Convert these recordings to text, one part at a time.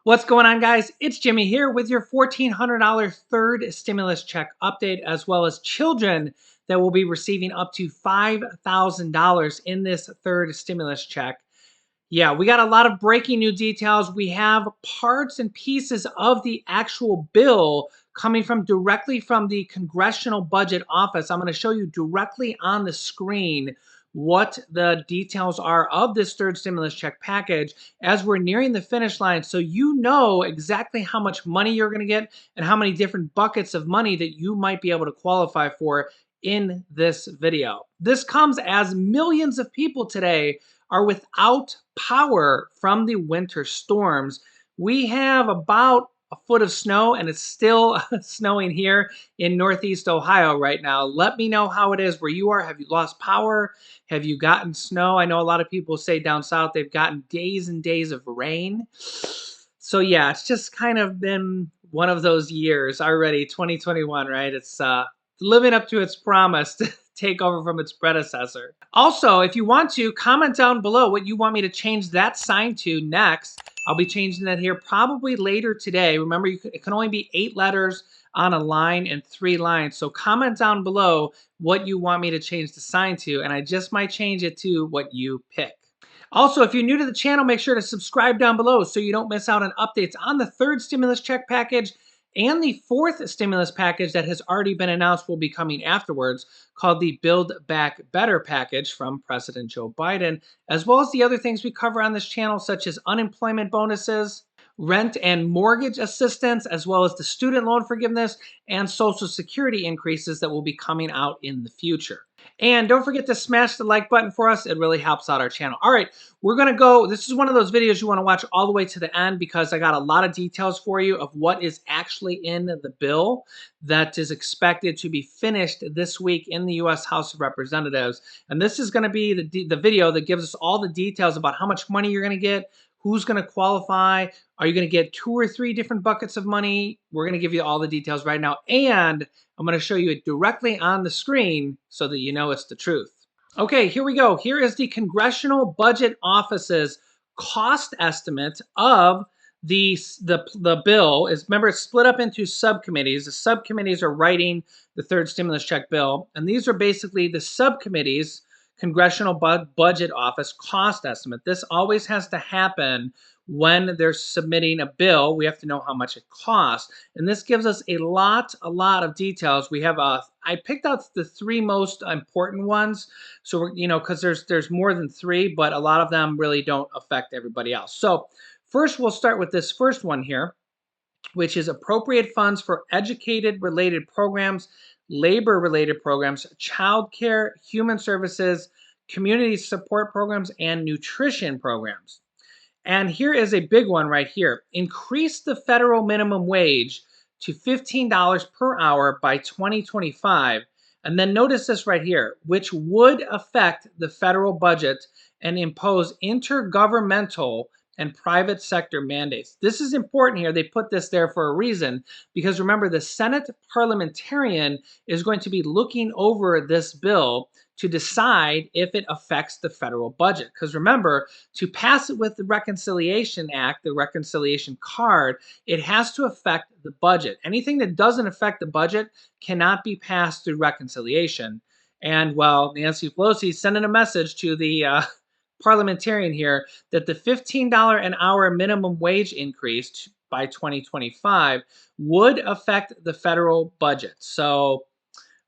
What's going on, guys? It's Jimmy here with your $1,400 third stimulus check update, as well as children that will be receiving up to $5,000 in this third stimulus check. Yeah, we got a lot of breaking new details. We have parts and pieces of the actual bill coming from directly from the Congressional Budget Office. I'm going to show you directly on the screen what the details are of this third stimulus check package as we're nearing the finish line, so you know exactly how much money you're going to get and how many different buckets of money that you might be able to qualify for in this video. This comes as millions of people today are without power from the winter storms. We have about a foot of snow, and it's still snowing here in Northeast Ohio right now. Let me know how it is where you are. Have you lost power? Have you gotten snow? I know a lot of people say down south they've gotten days and days of rain. So yeah, it's just kind of been one of those years already, 2021, right? It's living up to its promise to take over from its predecessor. Also, if you want to, comment down below what you want me to change that sign to next. I'll be changing that here probably later today. Remember, it can only be 8 letters on a line and 3 lines. So comment down below what you want me to change the sign to, and I just might change it to what you pick. Also, if you're new to the channel, make sure to subscribe down below so you don't miss out on updates on the third stimulus check package and the fourth stimulus package that has already been announced will be coming afterwards, called the Build Back Better package from President Joe Biden, as well as the other things we cover on this channel, such as unemployment bonuses, rent and mortgage assistance, as well as the student loan forgiveness and Social Security increases that will be coming out in the future. And don't forget to smash the like button for us. It really helps out our channel. All right, we're going to go. This is one of those videos you want to watch all the way to the end because I got a lot of details for you of what is actually in the bill that is expected to be finished this week in the U.S. House of Representatives. And this is going to be the video that gives us all the details about how much money you're going to get, who's going to qualify, are you going to get 2 or 3 different buckets of money? We're going to give you all the details right now. And I'm going to show you it directly on the screen so that you know it's the truth. Okay, here we go. Here is the Congressional Budget Office's cost estimate of the bill. Remember, it's split up into subcommittees. The subcommittees are writing the third stimulus check bill, and these are basically the subcommittees' Congressional Budget Office cost estimate. This always has to happen when they're submitting a bill. We have to know how much it costs, and this gives us a lot of details. We have I picked out the 3 most important ones, so we're, because there's more than 3, but a lot of them really don't affect everybody else. So first, we'll start with this first one here, which is appropriate funds for educated-related programs, labor-related programs, childcare, human services, community support programs, and nutrition programs. And here is a big one right here. Increase the federal minimum wage to $15 per hour by 2025. And then notice this right here, which would affect the federal budget and impose intergovernmental and private sector mandates. This is important here. They put this there for a reason, because remember, the Senate parliamentarian is going to be looking over this bill to decide if it affects the federal budget. Because remember, to pass it with the Reconciliation Act, the Reconciliation Card, it has to affect the budget. Anything that doesn't affect the budget cannot be passed through reconciliation. And well, Nancy Pelosi is sending a message to the parliamentarian here that the $15 an hour minimum wage increase by 2025 would affect the federal budget. So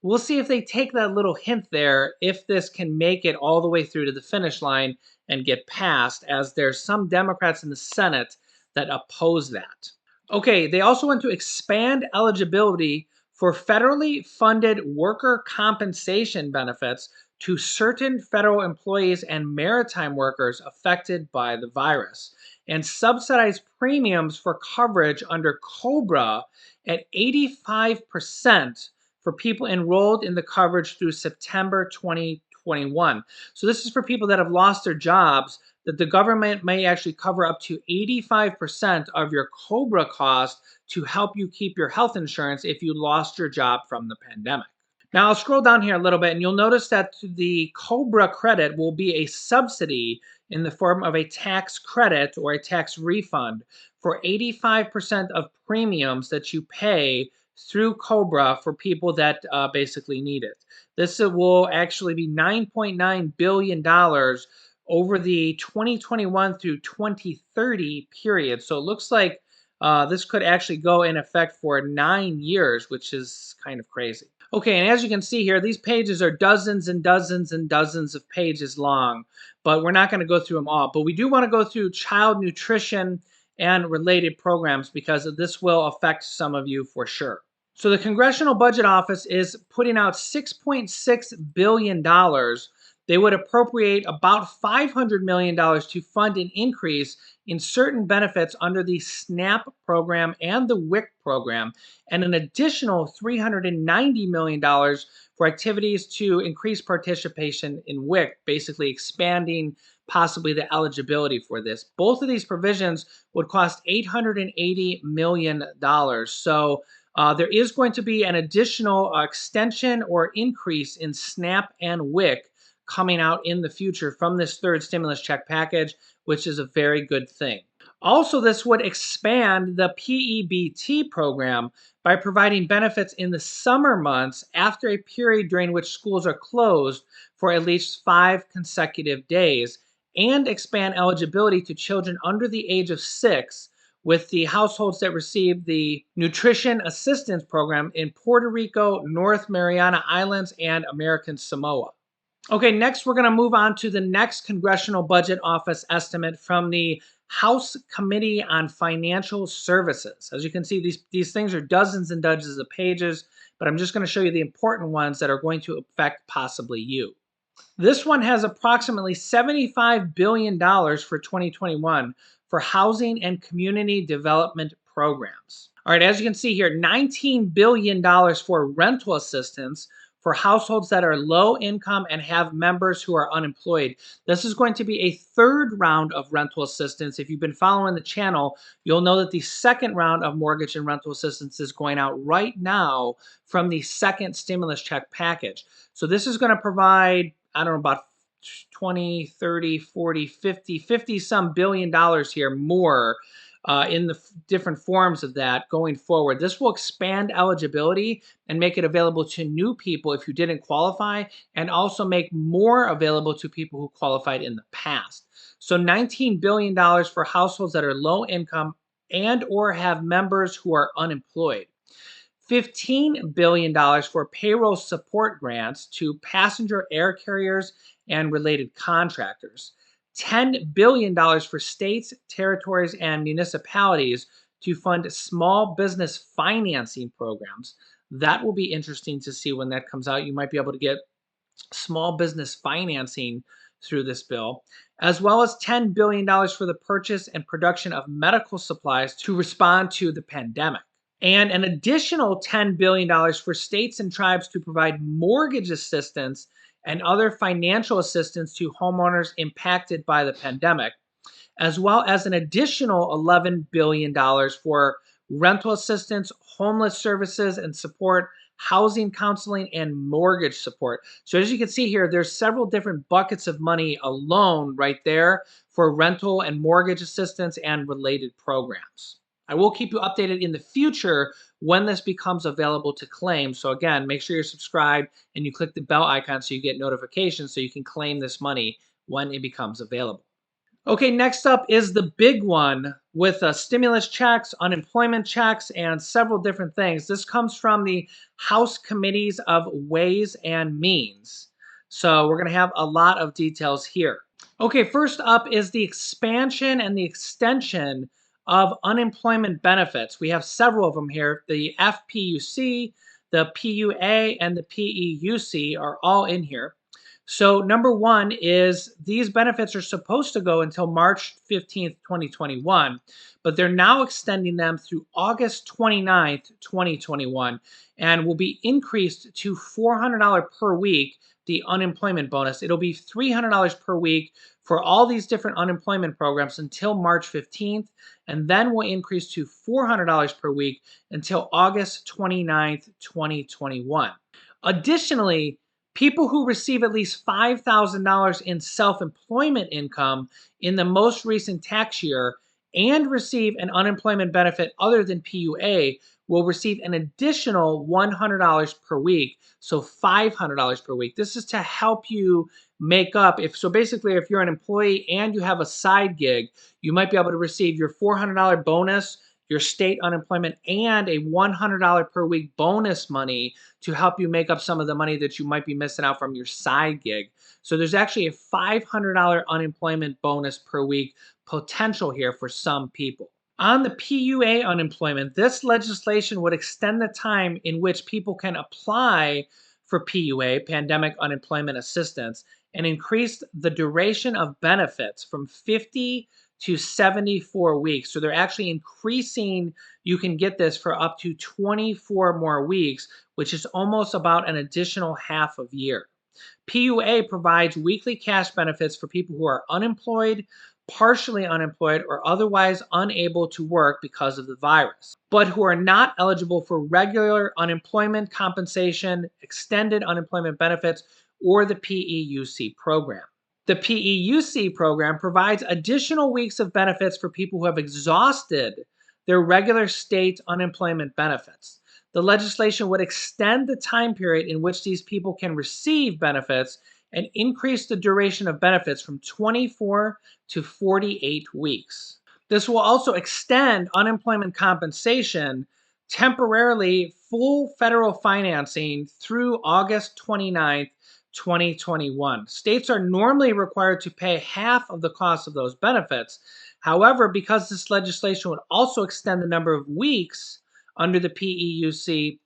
we'll see if they take that little hint there, if this can make it all the way through to the finish line and get passed, as there's some Democrats in the Senate that oppose that. Okay, they also want to expand eligibility for federally funded worker compensation benefits to certain federal employees and maritime workers affected by the virus, and subsidize premiums for coverage under COBRA at 85% for people enrolled in the coverage through September 2021. So this is for people that have lost their jobs, that the government may actually cover up to 85% of your COBRA cost to help you keep your health insurance if you lost your job from the pandemic. Now I'll scroll down here a little bit, and you'll notice that the COBRA credit will be a subsidy in the form of a tax credit or a tax refund for 85% of premiums that you pay through Cobra for people that basically need it. This will actually be $9.9 billion over the 2021 through 2030 period. So it looks like this could actually go in effect for 9 years, which is kind of crazy. Okay, and as you can see here, these pages are dozens and dozens and dozens of pages long, but we're not going to go through them all. But we do want to go through child nutrition and related programs because this will affect some of you for sure. So the Congressional Budget Office is putting out $6.6 billion. They would appropriate about $500 million to fund an increase in certain benefits under the SNAP program and the WIC program, and an additional $390 million for activities to increase participation in WIC, basically expanding possibly the eligibility for this. Both of these provisions would cost $880 million. So there is going to be an additional extension or increase in SNAP and WIC coming out in the future from this third stimulus check package, which is a very good thing. Also, this would expand the PEBT program by providing benefits in the summer months after a period during which schools are closed for at least 5 consecutive days, and expand eligibility to children under the age of 6 with the households that receive the Nutrition Assistance Program in Puerto Rico, North Mariana Islands, and American Samoa. Okay, next we're going to move on to the next Congressional Budget Office estimate from the House Committee on Financial Services. As you can see, these things are dozens and dozens of pages, but I'm just going to show you the important ones that are going to affect possibly you. This one has approximately $75 billion for 2021 for housing and community development programs. All right, as you can see here, $19 billion for rental assistance for households that are low income and have members who are unemployed. This is going to be a third round of rental assistance. If you've been following the channel, you'll know that the second round of mortgage and rental assistance is going out right now from the second stimulus check package. So this is going to provide, I don't know, about 20, 30, 40, 50 some billion dollars here more in the different forms of that going forward. This will expand eligibility and make it available to new people if you didn't qualify, and also make more available to people who qualified in the past. So $19 billion for households that are low income and or have members who are unemployed. $15 billion for payroll support grants to passenger air carriers and related contractors. $10 billion for states, territories, and municipalities to fund small business financing programs. That will be interesting to see when that comes out. You might be able to get small business financing through this bill, as well as $10 billion for the purchase and production of medical supplies to respond to the pandemic, and an additional $10 billion for states and tribes to provide mortgage assistance and other financial assistance to homeowners impacted by the pandemic, as well as an additional $11 billion for rental assistance, homeless services and support, housing counseling, and mortgage support. So as you can see here, there's several different buckets of money alone right there for rental and mortgage assistance and related programs. I will keep you updated in the future when this becomes available to claim. So again, make sure you're subscribed and you click the bell icon so you get notifications so you can claim this money when it becomes available. Okay, next up is the big one with stimulus checks, unemployment checks, and several different things. This comes from the House Committees of Ways and Means. So we're going to have a lot of details here. Okay, first up is the expansion and the extension of unemployment benefits. We have several of them here. The FPUC, the PUA, and the PEUC are all in here. So number one is these benefits are supposed to go until March 15th, 2021, but they're now extending them through August 29th, 2021, and will be increased to $400 per week, the unemployment bonus. It'll be $300 per week for all these different unemployment programs until March 15th, and then will increase to $400 per week until August 29th, 2021. Additionally, People who receive at least $5,000 in self-employment income in the most recent tax year and receive an unemployment benefit other than PUA will receive an additional $100 per week, so $500 per week. This is to help you make up basically if you're an employee and you have a side gig, you might be able to receive your $400 bonus, your state unemployment, and a $100 per week bonus money to help you make up some of the money that you might be missing out from your side gig. So there's actually a $500 unemployment bonus per week potential here for some people. On the PUA unemployment, this legislation would extend the time in which people can apply for PUA, Pandemic Unemployment Assistance, and increase the duration of benefits from 50 to 74 weeks. So they're actually increasing, you can get this for up to 24 more weeks, which is almost about an additional half of year. PUA provides weekly cash benefits for people who are unemployed, partially unemployed, or otherwise unable to work because of the virus, but who are not eligible for regular unemployment compensation, extended unemployment benefits, or the PEUC program. The PEUC program provides additional weeks of benefits for people who have exhausted their regular state unemployment benefits. The legislation would extend the time period in which these people can receive benefits and increase the duration of benefits from 24 to 48 weeks. This will also extend unemployment compensation temporarily full federal financing through August 29th, 2021. States are normally required to pay half of the cost of those benefits. However, because this legislation would also extend the number of weeks under the PEUC,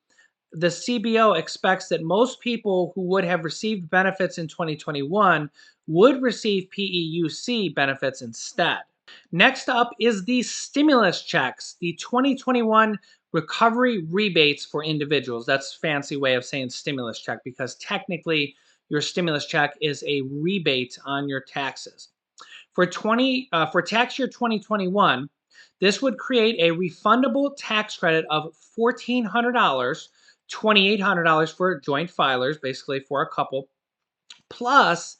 the CBO expects that most people who would have received benefits in 2021 would receive PEUC benefits instead. Next up is the stimulus checks, the 2021 recovery rebates for individuals. That's a fancy way of saying stimulus check because technically your stimulus check is a rebate on your taxes. For tax year 2021, this would create a refundable tax credit of $1,400, $2,800 for joint filers, basically for a couple, plus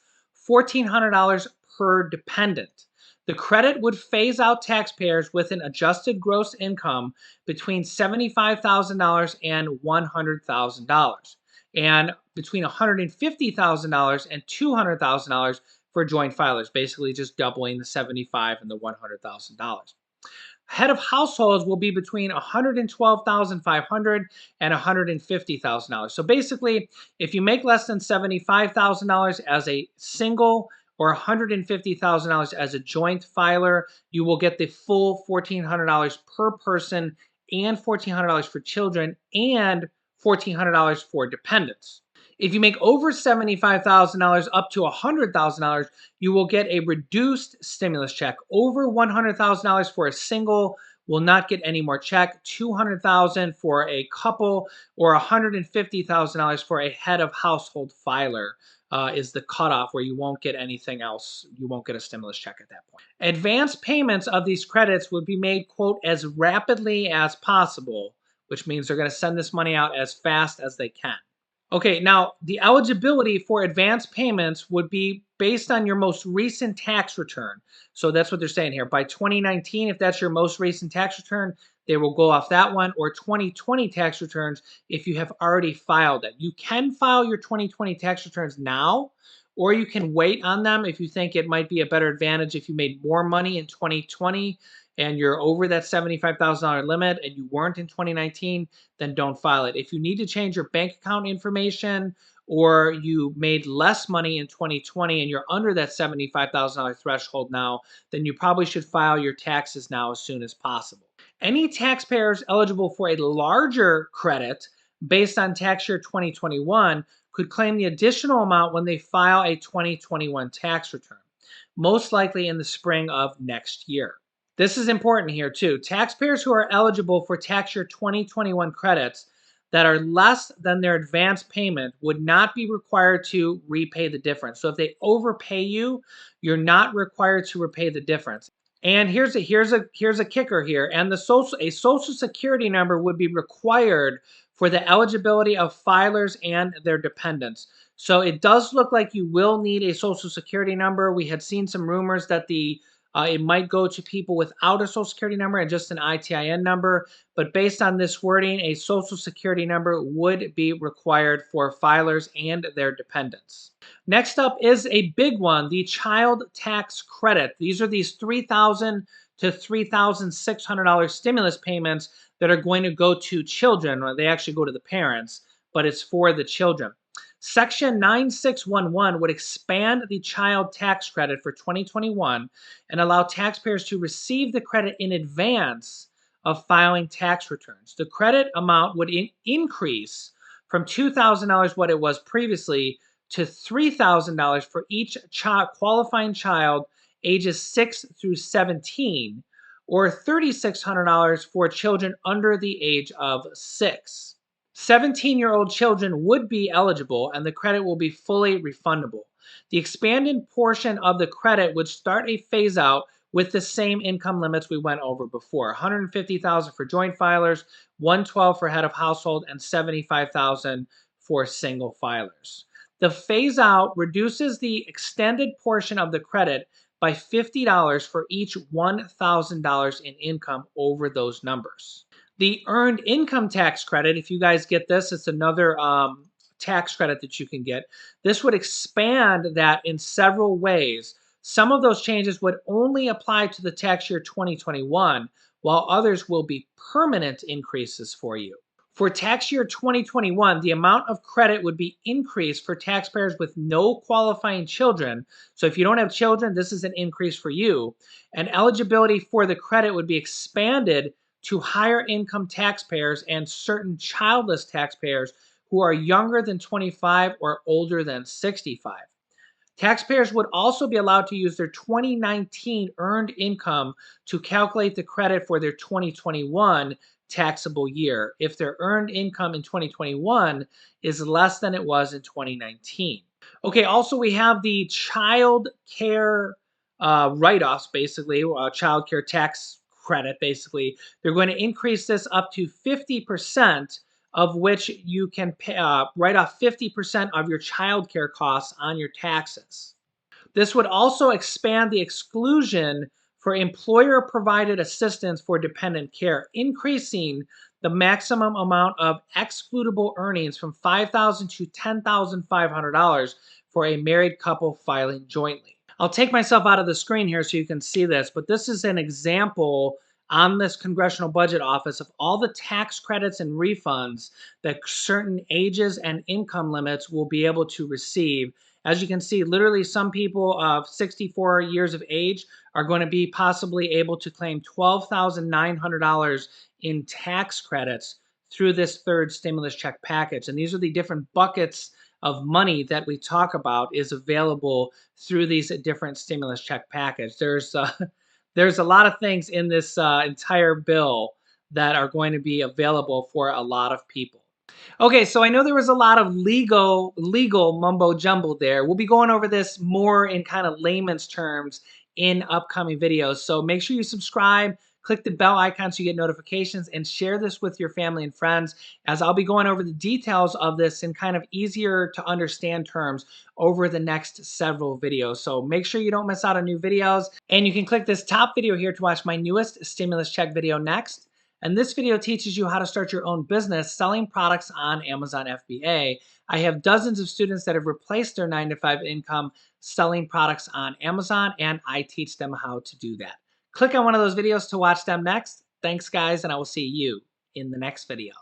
$1,400 per dependent. The credit would phase out taxpayers with an adjusted gross income between $75,000 and $100,000, and between $150,000 and $200,000 for joint filers, basically just doubling the $75,000 and the $100,000. Head of households will be between $112,500 and $150,000. So basically, if you make less than $75,000 as a single or $150,000 as a joint filer, you will get the full $1,400 per person and $1,400 for children and $1,400 for dependents. If you make over $75,000 up to $100,000, you will get a reduced stimulus check. Over $100,000 for a single will not get any more check. $200,000 for a couple, or $150,000 for a head of household filer is the cutoff where you won't get anything else. You won't get a stimulus check at that point. Advance payments of these credits would be made, quote, as rapidly as possible, which means they're going to send this money out as fast as they can. Okay, now the eligibility for advance payments would be based on your most recent tax return. So that's what they're saying here. By 2019, if that's your most recent tax return, they will go off that one, or 2020 tax returns if you have already filed it. You can file your 2020 tax returns now, or you can wait on them if you think it might be a better advantage if you made more money in 2020 and you're over that $75,000 limit and you weren't in 2019, then don't file it. If you need to change your bank account information, or you made less money in 2020 and you're under that $75,000 threshold now, then you probably should file your taxes now as soon as possible. Any taxpayers eligible for a larger credit based on tax year 2021 could claim the additional amount when they file a 2021 tax return, most likely in the spring of next year. This is important here too. Taxpayers who are eligible for tax year 2021 credits that are less than their advance payment would not be required to repay the difference. So if they overpay you, you're not required to repay the difference. And here's a kicker here. And a social security number would be required for the eligibility of filers and their dependents. So it does look like you will need a social security number. We had seen some rumors that it might go to people without a social security number and just an ITIN number. But based on this wording, a social security number would be required for filers and their dependents. Next up is a big one, the child tax credit. These are these $3,000 to $3,600 stimulus payments that are going to go to children. Or they actually go to the parents, but it's for the children. Section 9611 would expand the child tax credit for 2021 and allow taxpayers to receive the credit in advance of filing tax returns. The credit amount would increase from $2,000, what it was previously, to $3,000 for each qualifying child ages 6 through 17, or $3,600 for children under the age of 6. 17-year-old children would be eligible, and the credit will be fully refundable. The expanded portion of the credit would start a phase out with the same income limits we went over before: $150,000 for joint filers, $112,000 for head of household, and $75,000 for single filers. The phase out reduces the extended portion of the credit by $50 for each $1,000 in income over those numbers. The earned income tax credit, if you guys get this, it's another tax credit that you can get. This would expand that in several ways. Some of those changes would only apply to the tax year 2021, while others will be permanent increases for you. For tax year 2021, the amount of credit would be increased for taxpayers with no qualifying children. So if you don't have children, this is an increase for you. And eligibility for the credit would be expanded to higher income taxpayers and certain childless taxpayers who are younger than 25 or older than 65. Taxpayers would also be allowed to use their 2019 earned income to calculate the credit for their 2021 taxable year if their earned income in 2021 is less than it was in 2019. Okay, also we have the child care write-offs, basically, child care tax credit, basically. They're going to increase this up to 50%, of which you can pay, write off 50% of your child care costs on your taxes. This would also expand the exclusion for employer-provided assistance for dependent care, increasing the maximum amount of excludable earnings from $5,000 to $10,500 for a married couple filing jointly. I'll take myself out of the screen here so you can see this, but this is an example on this Congressional Budget Office of all the tax credits and refunds that certain ages and income limits will be able to receive. As you can see, literally some people of 64 years of age are going to be possibly able to claim $12,900 in tax credits through this third stimulus check package. And these are the different buckets of money that we talk about is available through these different stimulus check package. There's a lot of things in this entire bill that are going to be available for a lot of people. Okay, so I know there was a lot of legal mumbo jumbo there. We'll be going over this more in kind of layman's terms in upcoming videos. So make sure you subscribe, click the bell icon so you get notifications, and share this with your family and friends, as I'll be going over the details of this in kind of easier to understand terms over the next several videos. So make sure you don't miss out on new videos, and you can click this top video here to watch my newest stimulus check video next. And this video teaches you how to start your own business selling products on Amazon FBA. I have dozens of students that have replaced their 9-to-5 income selling products on Amazon, and I teach them how to do that. Click on one of those videos to watch them next. Thanks, guys, and I will see you in the next video.